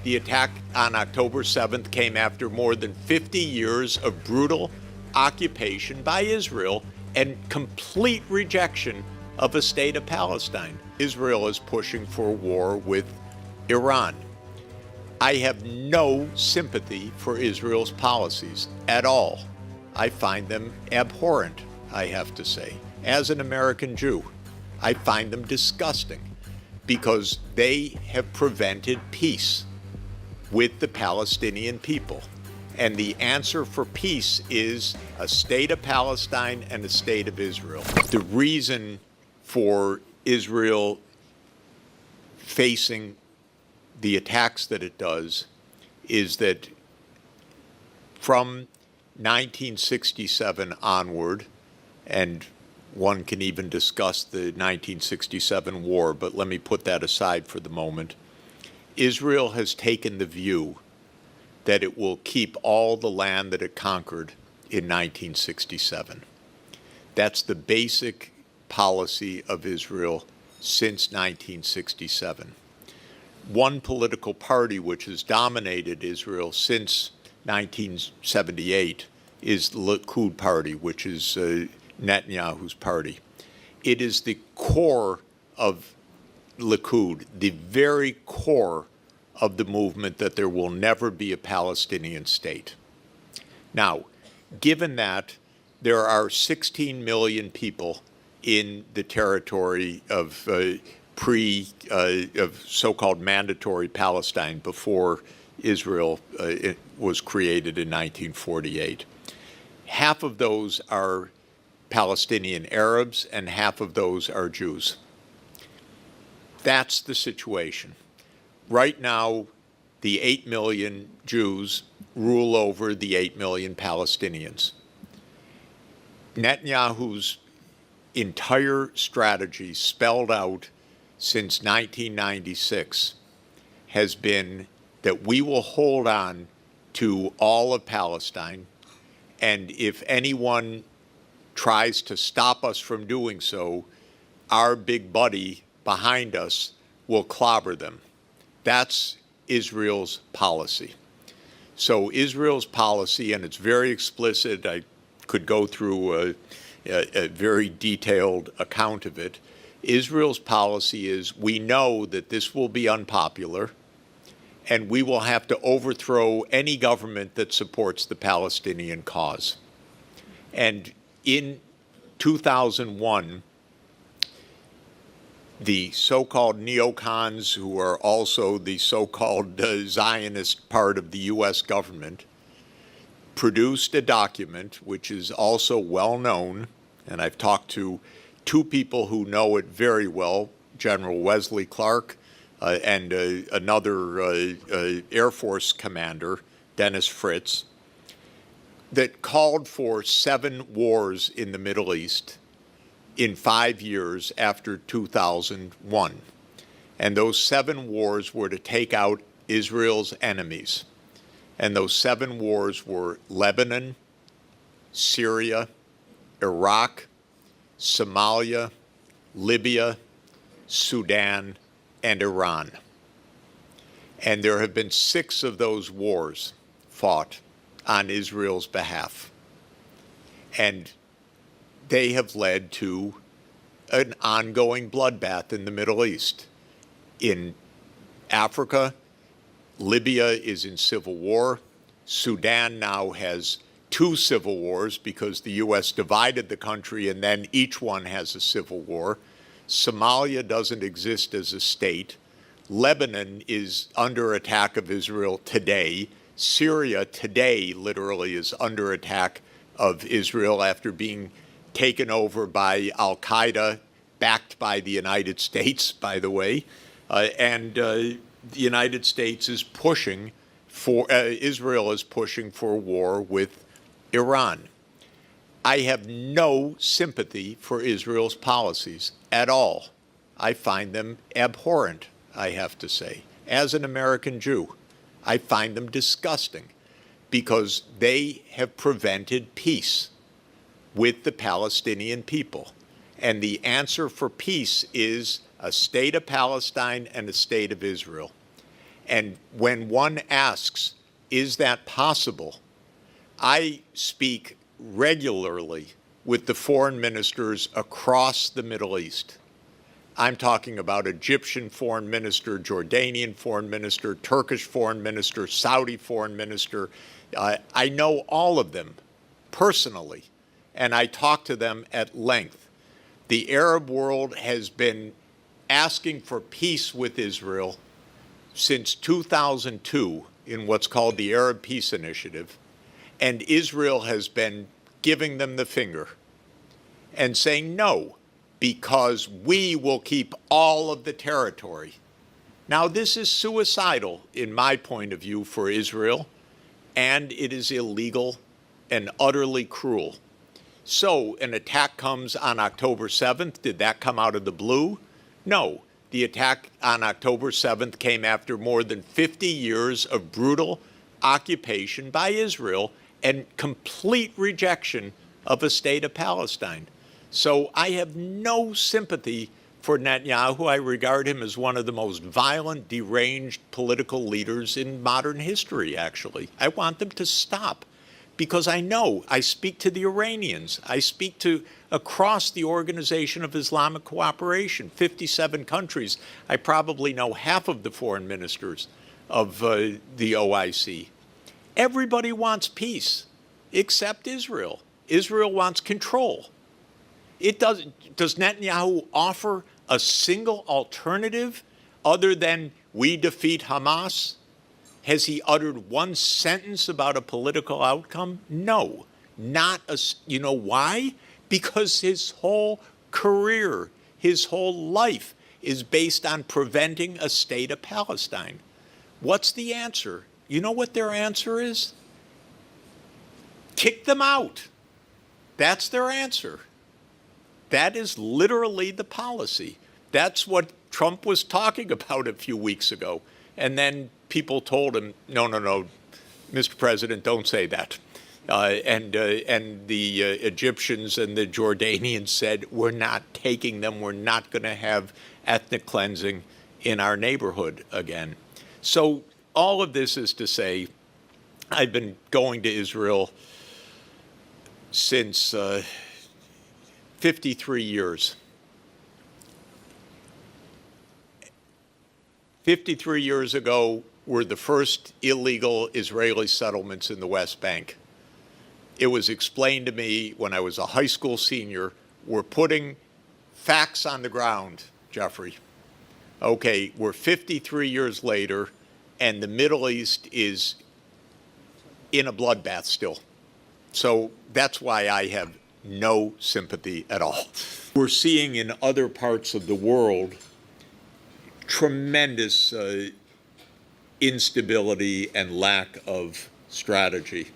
The attack on October 7th came after more than 50 years of brutal occupation by Israel and complete rejection of a state of Palestine. Israel is pushing for war with Iran. I have no sympathy for Israel's policies at all. I find them abhorrent, I have to say. As an American Jew, I find them disgusting because they have prevented peace with the Palestinian people. And the answer for peace is a state of Palestine and a state of Israel. The reason for Israel facing the attacks that it does is that from 1967 onward, and one can even discuss the 1967 war, but let me put that aside for the moment, Israel has taken the view that it will keep all the land that it conquered in 1967. That's the basic policy of Israel since 1967. One political party which has dominated Israel since 1978 is the Likud party, which is Netanyahu's party. It is the core of Likud, the very core of the movement that there will never be a Palestinian state. Now, given that there are 16 million people in the territory of of so-called mandatory Palestine before Israel was created in 1948, half of those are Palestinian Arabs and half of those are Jews. That's the situation. Right now, the 8 million Jews rule over the 8 million Palestinians. Netanyahu's entire strategy, spelled out since 1996, has been that we will hold on to all of Palestine, and if anyone tries to stop us from doing so, our big buddy behind us will clobber them. That's Israel's policy. So Israel's policy, and it's very explicit, I could go through a very detailed account of it. Israel's policy is, we know that this will be unpopular, and we will have to overthrow any government that supports the Palestinian cause. And in 2001, the so-called neocons, who are also the so-called Zionist part of the U.S. government, produced a document which is also well known, and I've talked to two people who know it very well, General Wesley Clark and another Air Force commander, Dennis Fritz, that called for 7 wars in the Middle East in 5 years after 2001. And those 7 wars were to take out Israel's enemies. And those 7 wars were Lebanon, Syria, Iraq, Somalia, Libya, Sudan, and Iran. And there have been 6 of those wars fought on Israel's behalf. And they have led to an ongoing bloodbath in the Middle East. In Africa, Libya is in civil war. Sudan now has 2 civil wars because the U.S. divided the country and then each one has a civil war. Somalia doesn't exist as a state. Lebanon is under attack of Israel today. Syria today literally is under attack of Israel after being taken over by al-Qaeda, backed by the United States, by the way. And the United States is pushing for, Israel is pushing for war with Iran. I have no sympathy for Israel's policies at all. I find them abhorrent, I have to say. As an American Jew, I find them disgusting because they have prevented peace with the Palestinian people. And the answer for peace is a state of Palestine and a state of Israel. And when one asks, is that possible? I speak regularly with the foreign ministers across the Middle East. I'm talking about Egyptian foreign minister, Jordanian foreign minister, Turkish foreign minister, Saudi foreign minister. I know all of them personally, and I talk to them at length. The Arab world has been asking for peace with Israel since 2002 in what's called the Arab Peace Initiative, and Israel has been giving them the finger and saying no, because we will keep all of the territory. Now, this is suicidal, in my point of view, for Israel, and it is illegal and utterly cruel. So an attack comes on October 7th. Did that come out of the blue? No. The attack on October 7th came after more than 50 years of brutal occupation by Israel and complete rejection of a state of Palestine. So I have no sympathy for Netanyahu. I regard him as one of the most violent, deranged political leaders in modern history, actually. I want them to stop, because I know, I speak to the Iranians, I speak to across the Organization of Islamic Cooperation, 57 countries. I probably know half of the foreign ministers of the OIC. Everybody wants peace, except Israel. Israel wants control. Does Netanyahu offer a single alternative other than we defeat Hamas? Has he uttered one sentence about a political outcome? No, not a, you know why? Because his whole career, his whole life is based on preventing a state of Palestine. What's the answer? You know what their answer is? Kick them out. That's their answer. That is literally the policy. That's what Trump was talking about a few weeks ago. And then people told him, no, Mr. President, don't say that. And the Egyptians and the Jordanians said, we're not taking them. We're not going to have ethnic cleansing in our neighborhood again. So all of this is to say, I've been going to Israel since 53 years. 53 years ago were the first illegal Israeli settlements in the West Bank. It was explained to me when I was a high school senior, we're putting facts on the ground, Jeffrey. Okay, we're 53 years later, and the Middle East is in a bloodbath still. So that's why I have no sympathy at all. We're seeing in other parts of the world tremendous instability and lack of strategy.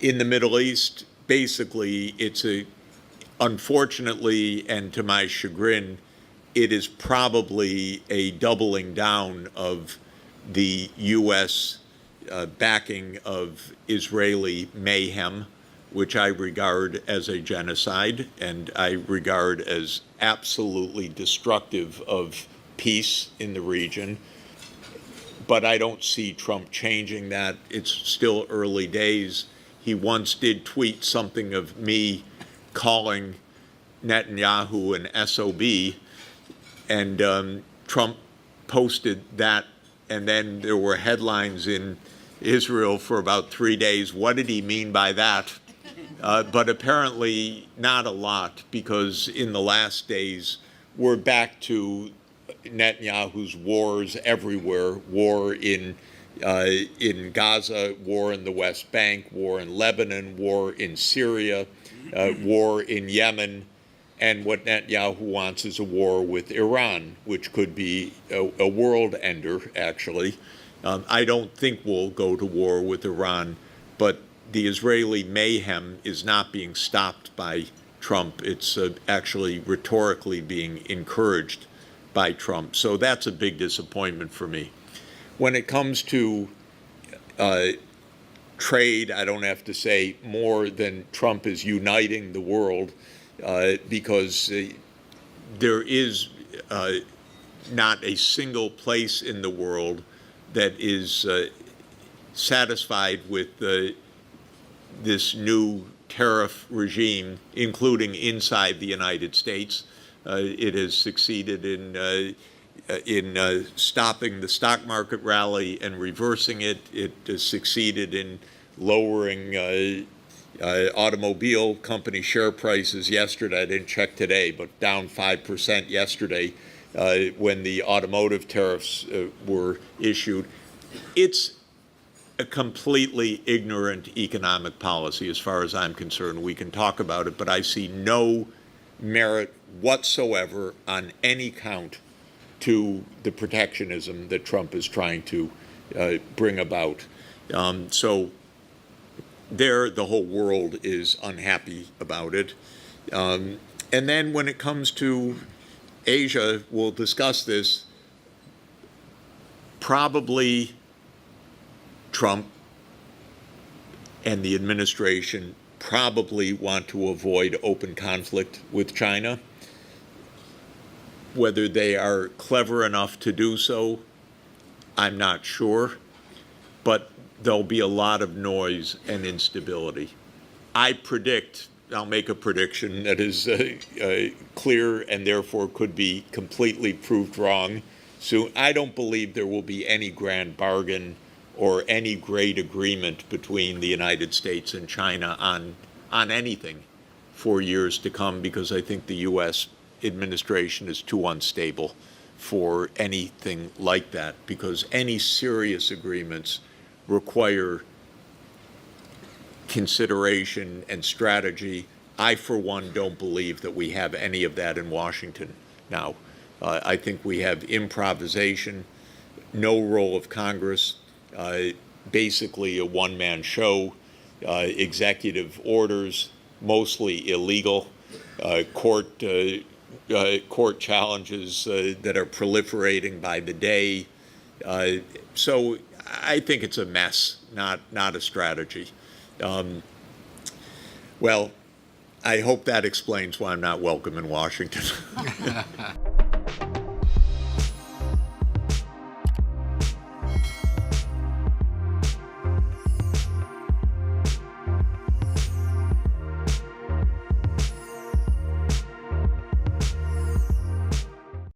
In the Middle East, basically, unfortunately, and to my chagrin, it is probably a doubling down of the U.S. Backing of Israeli mayhem, which I regard as a genocide, and I regard as absolutely destructive of peace in the region. But I don't see Trump changing that. It's still early days. He once did tweet something of me calling Netanyahu an SOB, and Trump posted that, and then there were headlines in Israel for about 3 days. What did he mean by that? But apparently not a lot, because in the last days, we're back to Netanyahu's wars everywhere: war in Gaza, war in the West Bank, war in Lebanon, war in Syria, war in Yemen, and what Netanyahu wants is a war with Iran, which could be a world ender, actually. I don't think we'll go to war with Iran, but the Israeli mayhem is not being stopped by Trump. It's actually rhetorically being encouraged by Trump. So that's a big disappointment for me. When it comes to trade, I don't have to say more than Trump is uniting the world, because there is not a single place in the world that is satisfied with this new tariff regime, including inside the United States. It has succeeded in stopping the stock market rally and reversing it. It has succeeded in lowering automobile company share prices yesterday. I didn't check today, but down 5% yesterday when the automotive tariffs were issued. It's a completely ignorant economic policy as far as I'm concerned. We can talk about it, but I see no merit whatsoever on any count to the protectionism that Trump is trying to bring about. So there, the whole world is unhappy about it. And then when it comes to Asia, we'll discuss this, probably Trump and the administration probably want to avoid open conflict with China. Whether they are clever enough to do so, I'm not sure, but there'll be a lot of noise and instability. I'll make a prediction that is clear and therefore could be completely proved wrong soon. I don't believe there will be any grand bargain or any great agreement between the United States and China on anything for years to come, because I think the U.S. administration is too unstable for anything like that, because any serious agreements require consideration and strategy. I, for one, don't believe that we have any of that in Washington now. I think we have improvisation, no role of Congress, basically a one-man show, executive orders, mostly illegal, court challenges that are proliferating by the day. So I think it's a mess, not a strategy. Well, I hope that explains why I'm not welcome in Washington.